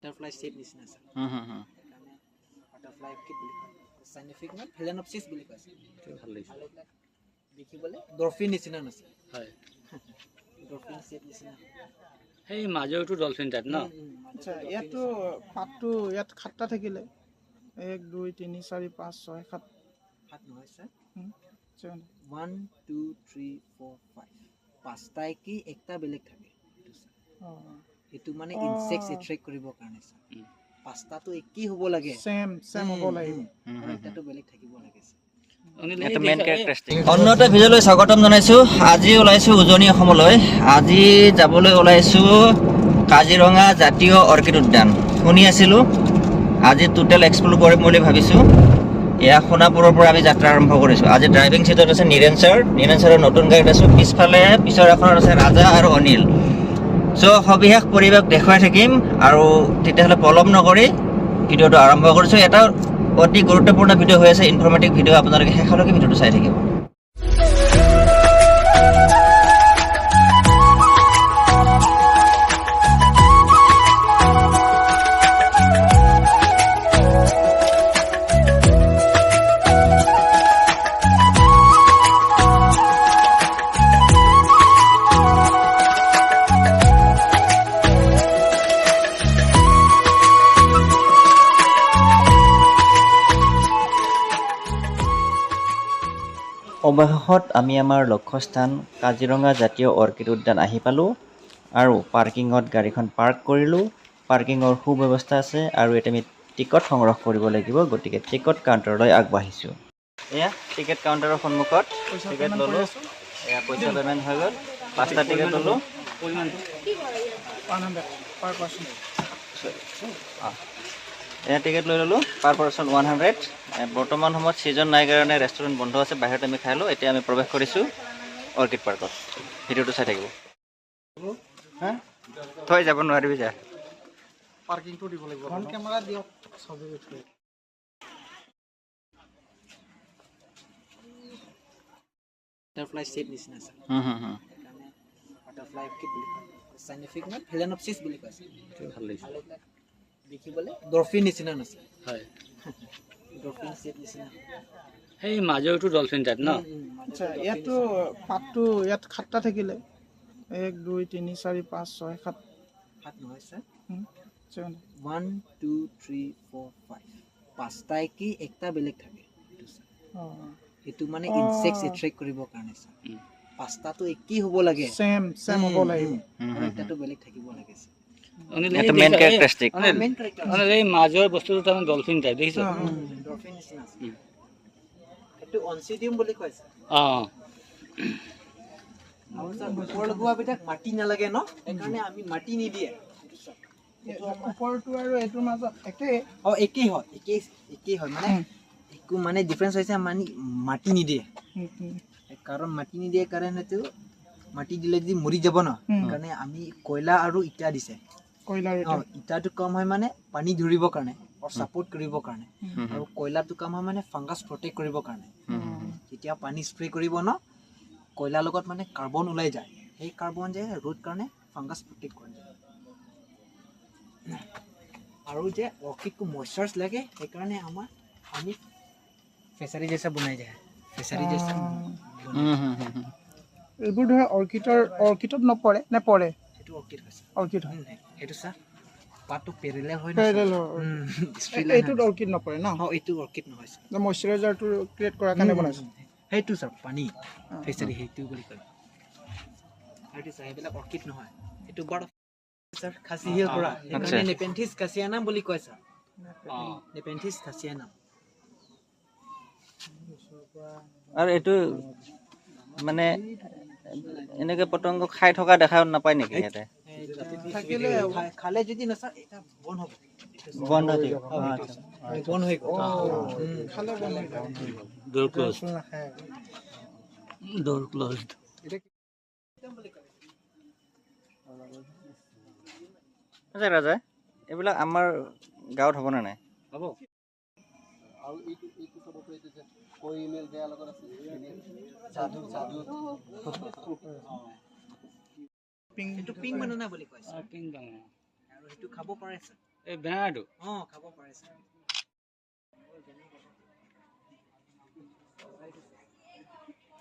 butterfly shape নিচিনা আছে কাৰণে butterfly orchid বুলি কয় scientific name phalaenopsis বুলি কয় ভাল লাগিছে দেখিবলৈ ডলফিন নিচিনা আছে হয় ডলফিন shape নিচিনা সেই মাজৰটো ডলফিন টাইপ ন আচ্ছা ইয়াতো পাতটো ইয়াত খাট্টা থাকিলে 1 2 3 4 5 6 7 হাত নহয় স্যার 7 1 2 3 4 5 পাঁচটাই কি একটা বেলেগ থাকে এটো মানে ইনসেক্টস এট্ৰাক্ট কৰিবৰ কাৰণে স্যাৰ পাঁচটাটো একই হ'ব লাগে সেম হ'ব লাগিব আৰু এটাটো বেলেগ থাকিব লাগে এটা মেইন ক্যারেক্টারিস্টিক অন্য এটা ভিডিঅ'লৈ স্বাগতম জনাইছোঁ। আজি ওলাইছোঁ উজনি অসমলৈ। আজি যাবলৈ ওলাইছোঁ কাজিৰঙা জাতীয় অৰ্কিড উদ্যান। শুনি আছিলোঁ আজি টোটেল এক্সপ্ল'ৰ কৰিম বুলি ভাবিছোঁ। এয়া সোণাপুৰৰ পৰা আমি যাত্ৰা আৰম্ভ কৰিছোঁ। আজি ড্ৰাইভিং ছিটত আছে নীৰেণ ছাৰৰ নতুন গাড়ীত আছোঁ। পিছফালে পিছৰ এখনত আছে ৰাজা আৰু অনিল। চ' সবিশেষ পৰিৱেশ দেখুৱাই থাকিম আৰু তেতিয়াহ'লে পলম নকৰি ভিডিঅ'টো আৰম্ভ কৰিছোঁ। এটা অতি গুৰুত্বপূৰ্ণ ভিডিঅ' হৈ আছে, ইনফৰ্মেটিভ ভিডিঅ'। আপোনালোকে শেষলৈকে ভিডিঅ'টো চাই থাকিব। অৱশেষত আমি আমাৰ লক্ষ্যস্থান কাজিৰঙা জাতীয় অৰ্কিড উদ্যান আহি পালোঁ আৰু পাৰ্কিঙত গাড়ীখন পাৰ্ক কৰিলোঁ। পাৰ্কিঙৰ সুব্যৱস্থা আছে আৰু এতিয়া আমি টিকট সংগ্ৰহ কৰিব লাগিব, গতিকে টিকট কাউণ্টাৰলৈ আগবাঢ়িছোঁ। এয়া টিকেট কাউণ্টাৰৰ সন্মুখত টিকেট ল'লোঁ। এয়া পইচা পে'মেণ্ট হৈ গ'ল। 5টা টিকেট ল'লোঁ। 100 per person এয়া টিকেট লৈ ল'লোঁ পাৰ পাৰ্চন 100। বৰ্তমান সময়ত ছিজন নাই কাৰণে ৰেষ্টুৰেণ্ট বন্ধ আছে, বাহিৰত আমি খাই লওঁ। এতিয়া আমি প্ৰৱেশ কৰিছোঁ অৰ্কিড পাৰ্কত। ভিডিঅ'টো চাই থাকিব। হা তই যাব নোৱাৰিবি যা। পাৰ্কিংটো দিব লাগিব। ফ্ৰণ্ট কেমেৰা দিয়ক ছবি উঠে। butterfly shape নিচিনা আছে কাৰণে butterfly orchid বুলি কয় scientific name phalaenopsis বুলি কয় ভাল লাগিছে দেখিবলৈ ডলফিন নিচিনা আছে হয় ডলফিন shape নিচিনা সেই মাজৰটো ডলফিন টাইপ ন আচ্ছা ইয়াতো পাতটো ইয়াত খাট্টা থাকিলে 1 2 3 4 5 6 7 হাত নহয় স্যার 7 1 2 3 4 5 পাঁচটাই কি একটা বেলেগ থাকে এটো মানে ইনসেক্টস এট্ৰাক্ট কৰিবৰ কাৰণে স্যাৰ পাঁচটাটো একই হ'ব লাগে সেম হ'ব লাগিব আৰু এটাটো বেলেগ থাকিব লাগে এটা মেইন ক্যাৰেক্টাৰিষ্টিক। মেইন ক্যাৰেক্টাৰ মানে এই মাজৰ বস্তুটো তাৰমানে ডলফিন টাইপ দেখিছ ডলফিন নিচিনা আছে এটো অনচিডিয়াম বুলি কয় অঁ ওপৰ লগোৱাবিলাক মাটি নালাগে ন সেইকাৰণে আমি মাটি নিদিয়ে ওপৰটো আৰু এইটোৰ মাজত একেই একেই হয় মানে একো মানে ডিফাৰেন্স হৈছে মানে মাটি নিদিয়ে কাৰণ মাটি নিদিয়ে কাৰণেতো মাটি দিলে যদি মৰি যাব ন কাৰণে আমি কয়লা আৰু ইটা দিছে ইটাটো কম হয় মানে পানী ধৰিবৰ কাৰণে আৰু সাপোৰ্ট কৰিবৰ কাৰণে আৰু কয়লাটো কম হয় মানে ফাংগাছ প্ৰটেক্ট কৰিবৰ কাৰণে যেতিয়া পানী স্প্ৰে কৰিব ন কয়লাৰ লগত মানে কাৰ্বন ওলাই যায় সেই কাৰ্বন যে ৰ'দ কাৰণে ফাংগাছ প্ৰটেক্ট কৰে আৰু যে অৰ্কিডকো মইশ্চাৰ লাগে সেইকাৰণে আমি ফেচাৰি জেচা বনাই যায় ফেচাৰি জেচা এইবোৰ ধৰা অৰ্কিডত নপৰে নে পৰে সেইটো অৰ্কিড হৈছে অৰ্কিড হয় সেইটো স্যাৰ পাতটো পেৰেলেল হয় এইটোত অৰ্কিড নপৰে ন এইটো অৰ্কিড নহয় স্যাৰ মইশ্চাৰাইজাৰটো ক্ৰিয়েট কৰাৰ কাৰণে বনাইছে সেইটো স্যাৰ পানী ফেচাৰি সেইটো বুলি কয় সেইটো স্যাৰ এইবিলাক অৰ্কিড নহয় এইটো বাৰ্ড স্যাৰ খাচী হিল পৰা সেইকাৰণে নেপেন্থিছ কাছিয়ানা বুলি কয় স্যাৰ নেপেন্থিছ কাছিয়ানা আৰু এইটো মানে এনেকে পতংগ খাই থকা দেখা নাপায় নেকি ইয়াতে থাকিলে খালে যদি না স্যাৰ এটা বন হ'ব বন্ধ হৈ থাকিব বন হৈ গ'ল খালে বনাই ডোৰ ক্লোজড আচ্ছা ৰাজা, এইবিলাক আমাৰ গাঁৱত হ'ব নে নাই? হ'ব আৰু এইটো চাব পাৰি যে কৈ ইমেল বেয়া লগত আছে সাধু পিং বানানা বুলি কয় পিং বানানা আৰু সেইটো খাব পাৰে স্যাৰ এই বেনানাটো খাব পাৰে স্যাৰ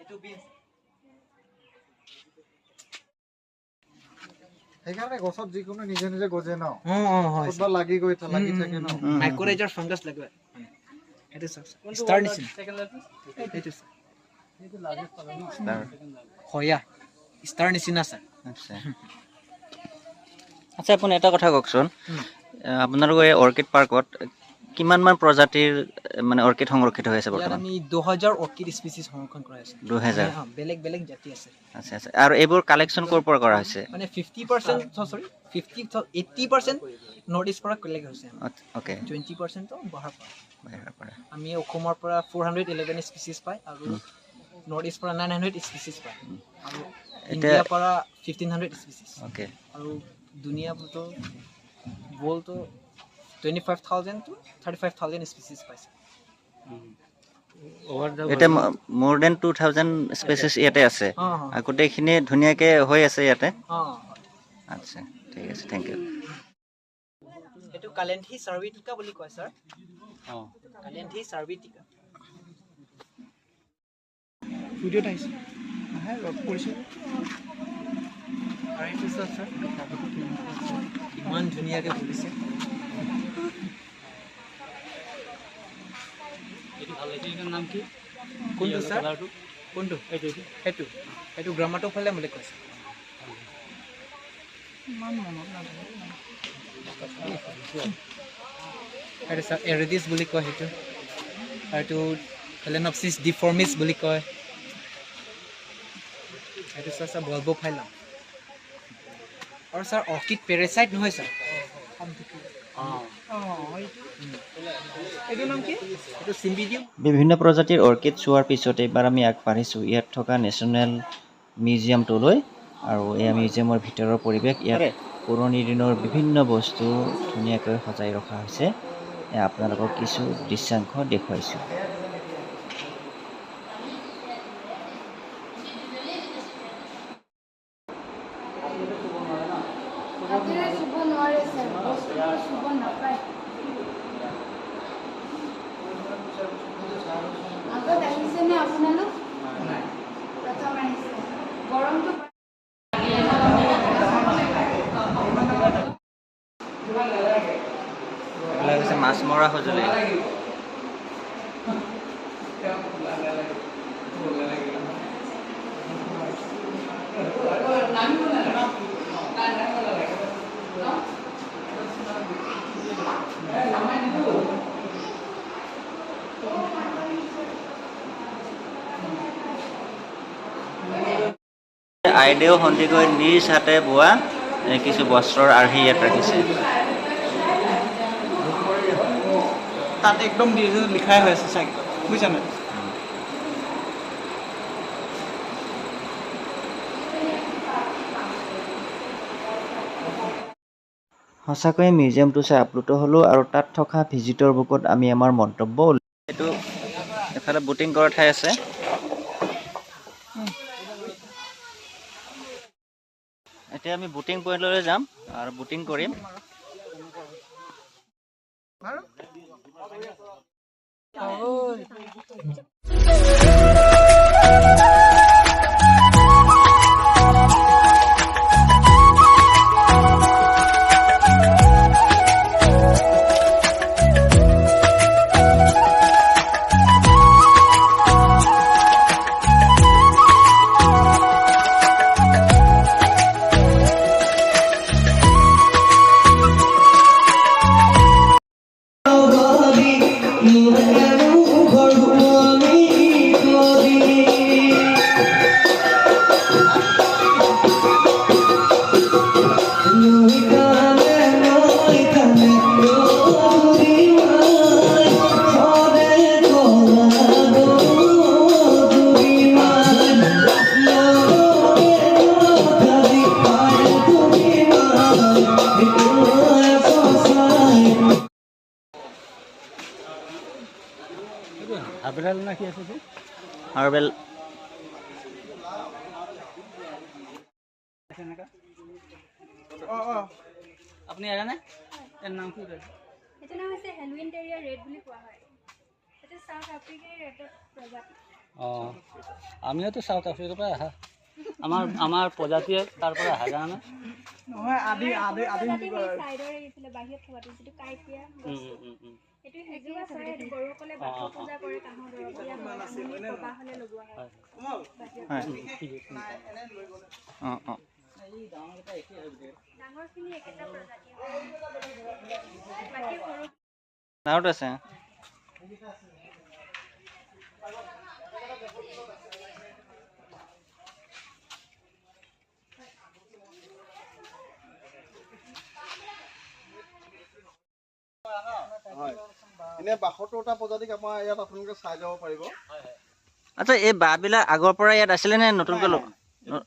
এইটো বিন সেইকাৰণে গছত যিকোনো নিজে নিজে গজে ন হয় ক'ৰবাত লাগি গৈ লাগি থাকে ন মাইক্ৰোৰাইজাৰ ফাংগাছ লাগে সেইটো ষ্টাৰ নিচিনা সেইটো হয়া ষ্টাৰ নিচিনা স্যাৰ আচ্ছা আচ্ছা আপুনি এটা কথা কওকচোন আপোনালোকৰ এই অৰ্কিড পাৰ্কত কিমানমান প্ৰজাতিৰ মানে অৰ্কিড সংৰক্ষিত হৈ আছে ইয়াত বৰ্তমান আমি 2000 অৰ্কিড স্পিচিছ সংৰক্ষণ কৰা আছে 2000 বেলেগ বেলেগ জাতি আছে আচ্ছা আচ্ছা আৰু এইবোৰ কালেকশ্যন ক'ৰ পৰা কৰা হৈছে মানে 50% সৰি 80% নৰ্থ ইষ্ট পৰা কালেক্ট হৈছে অ'কে 20% বাহিৰৰ পৰা বাহিৰৰ পৰা আমি অসমৰ পৰা 411 স্পিচিছ পায় আৰু নৰ্থ ইষ্ট পৰা 900 স্পিচিছ পায় আৰু ইণ্ডিয়াৰ পৰা 1500 স্পিচিছ অ'কে আৰু দুনিয়াতো বলতো 25,000 to 35,000 স্পিচিছ পাইছে এতিয়া মোৰ দেন 2000 স্পেচিছ ইয়াতে আছে আৰু গোটেইখিনি ধুনীয়াকৈ হৈ আছে ইয়াতে আচ্ছা ঠিক আছে থেংক ইউ এইটো কালেন্থি চাৰ্ভিটিকা বুলি কয় স্যাৰ কালেন্থি চাৰ্ভিটিকা ভিডিঅ'ত আহিছে আহে লগ কৰিছে আৰু এইটো স্যাৰ ইমান ধুনীয়াকৈ ফুলিছে এইটো ভাল লাগিছে এইটোৰ নাম কি কোনটো স্যাৰ কালাৰটো কোনটো সেইটো গ্ৰামাটো ফালে বুলি কৈছে ইমান মনত নাথাকে আৰু স্যাৰ এৰিডিছ বুলি কয় সেইটো আৰু এইটো ফেলেনপচিছ ডিফৰ্মিছ বুলি কয় সেইটো স্যাৰ বলবো ফাইলাম আৰু স্যাৰ অৰ্কিড পেৰাচাইট নহয় স্যাৰ এইটোৰ নাম কি এইটো চিম্বিডিয়াম বিভিন্ন প্ৰজাতিৰ অৰ্কিড চোৱাৰ পিছত এইবাৰ আমি আগবাঢ়িছোঁ ইয়াত থকা নেশ্যনেল মিউজিয়ামটোলৈ আৰু এই মিউজিয়ামৰ ভিতৰৰ পৰিৱেশ ইয়াত পুৰণি দিনৰ বিভিন্ন বস্তু ধুনীয়াকৈ সজাই ৰখা হৈছে আপোনালোকক কিছু দৃশ্যাংশ দেখুৱাইছোঁ আগত আহিছেনে আপোনালোক প্ৰথম আহিছে গৰমটো এইবিলাক হৈছে মাছ মৰা সঁজুলি আইদেউ সন্দিকৈ নিজ হাতে বোৱা কিছু বস্ত্ৰৰ আৰ্হি ইয়াত ৰাখিছে তাত একদম লিখাই হৈ আছে চাগে বুজিছা নাই সঁচাকৈয়ে মিউজিয়ামটো চাই আপ্লুত হ'লোঁ আৰু তাত থকা ভিজিটৰ বুকত আমি আমাৰ মন্তব্য এইটো এফালে বুটিং কৰা ঠাই আছে এতিয়া আমি বুটিং পইণ্টলৈ যাম আৰু বুটিং কৰিম হাবৰাল না কি আছে যে হাৰ্বেল আপুনি জানে ইয়াৰ নাম কি কয়? এইটো নাম হৈছে হেলুইন টেৰিয়াৰ ৰেড বুলি কোৱা হয়। এইটো চাউথ আফ্ৰিকাৰ ৰেডৰ প্ৰজাতি। অঁ আমিওতো চাউথ আফ্ৰিকাৰ পৰা আহা। আমাৰ প্ৰজাতিয়ে তাৰ পৰা আহা জানে? নহয় আদি প্ৰজাতি সেই চাইডৰ এইফালে বাহিৰত থকাটো যিটো কাইটিয়া গছ। এইটো এজোপা চৰাই, এইটো বড়োসকলে বাথৌ পূজা কৰে, কাঁহৰ দৰৱ দিয়া হয়, আঙুলি কবা হ'লে লগোৱা হয়। অঁ অঁ ডাঙৰখিনি একেটা প্ৰজাতি হয়। বাকী সৰু ডাঙৰটো আছে এনে 72টা প্ৰজাতিক আমাৰ ইয়াত আপোনালোকে চাই যাব পাৰিব। আচ্ছা এই বাঁহবিলাক আগৰ পৰা ইয়াত আছিলে নে নতুনকৈ এইটো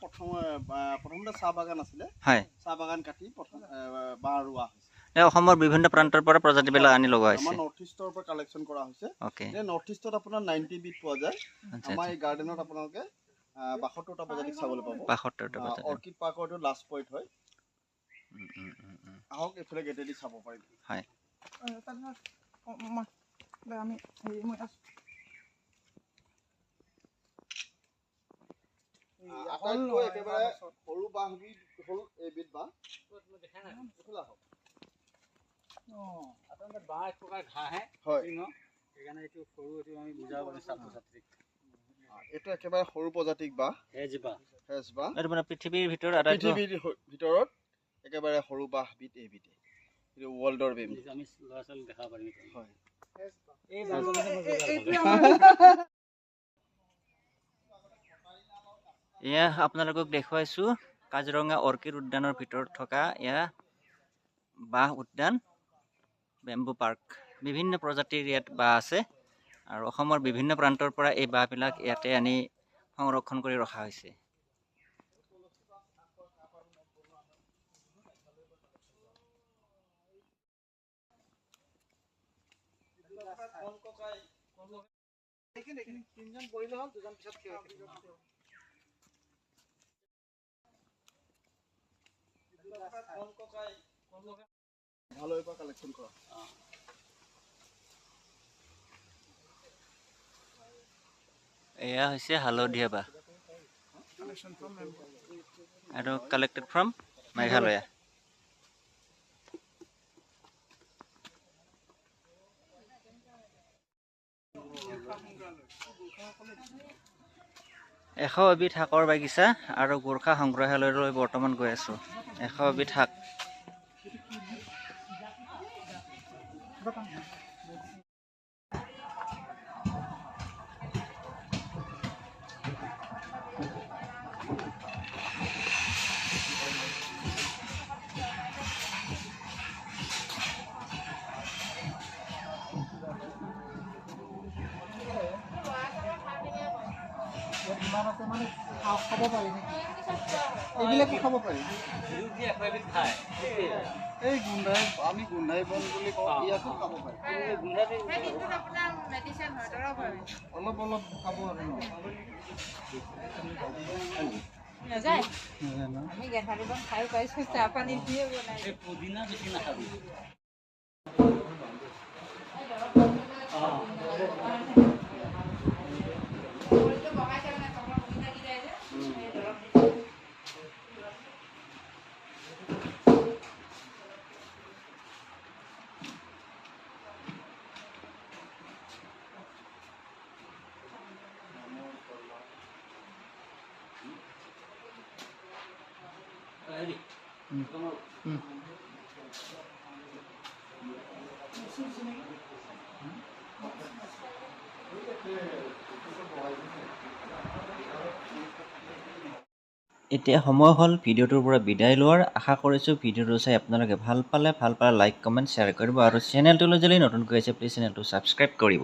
প্ৰথমতে চাহ বাগান আছিলে, হয় চাহ বাগান কাটি প্ৰথম বাঁহ ৰোৱা হৈছে। অসমৰ বিভিন্ন প্ৰান্তৰ পৰা প্ৰজাতিবিলাক আনি লগোৱা হৈছে। আমাৰ নৰ্থ ইষ্টৰ পৰা কালেকশ্যন কৰা হৈছে। অ'কে নৰ্থ ইষ্টত আপোনাৰ 90 বিধ পোৱা যায়। আচ্ছা আমাৰ এই গাৰ্ডেনত আপোনালোকে 72টা প্ৰজাতিক চাবলৈ পাব। 72টা প্ৰজাতি অৰ্কিড পাৰ্কৰ এইটো লাষ্ট পইণ্ট হয়। আহক এইফালে গেটেদি চাব পাৰিব। হয় আমি হেৰি মই আছো আটাইতকৈ একেবাৰে সৰু বাঁহবিধ হ'ল এইবিধ বাঁহ। এইফালে আহক। আপোনালোকে বাঁহ এক প্ৰকাৰ ঘাঁহে হয়। সেইকাৰণে এইটো সৰু এইটো আমি বুজাব পাৰিম ছাত্ৰ-ছাত্ৰীক। এইটো একেবাৰে সৰু প্ৰজাতিক বাঁহ, সেইজোপা হেজ বাঁহ। এইটো মানে পৃথিৱীৰ ভিতৰত আটাইতকৈ পৃথিৱীৰ ভিতৰত একেবাৰে সৰু বাঁহবিধ এইবিধে। এইটো ৱৰ্ল্ডৰ বেম। যিটো আমি ল'ৰা-ছোৱালীক দেখাব পাৰিম। হয়। এই বাঁহজোপা এয়া আপোনালোকক দেখুৱাইছোঁ কাজিৰঙা অৰ্কিড উদ্যানৰ ভিতৰত থকা এয়া বাঁহ উদ্যান বেম্বু পাৰ্ক। বিভিন্ন প্ৰজাতিৰ ইয়াত বাঁহ আছে আৰু অসমৰ বিভিন্ন প্ৰান্তৰ পৰা এই বাঁহবিলাক ইয়াতে আনি সংৰক্ষণ কৰি ৰখা হৈছে। তিনিজন বহিলে হ'ল, দুজন পিছত থিয় হৈ থাকিব। ভালৰে পৰা কালেকশ্যন কৰা। এয়া হৈছে হালধীয়া বাঁহ। আৰু কালেক্টেড ফ্ৰম মেঘালয়া। এশ এবিধ শাকৰ বাগিচা আৰু গোৰ্খা সংগ্ৰহালয়লৈ বৰ্তমান গৈ আছোঁ। 100 এবিধ শাক। যিমান আছে মানে খাব পাৰি নেকি? এইবিলাকো খাব পাৰি। এই গোন্ধাই আমি গোন্ধাই বন বুলি কওঁ, ইয়াকো খাব পাৰি। অলপ অলপ খাব আৰু ন। আমি গেন্ধাৰী বন খাই পাইছোঁ, চাহ পানী দিয়ে বনাই। পুদিনা বেছি নাখাবি। এতিয়া সময় হ'ল ভিডিঅ'টোৰ পৰা বিদায় লোৱাৰ। আশা কৰিছোঁ ভিডিঅ'টো চাই আপোনালোকে ভাল পালে লাইক কমেণ্ট শ্বেয়াৰ কৰিব আৰু চেনেলটোলৈ যদি নতুনকৈ আছে প্লিজ চেনেলটো ছাবস্ক্ৰাইব কৰিব।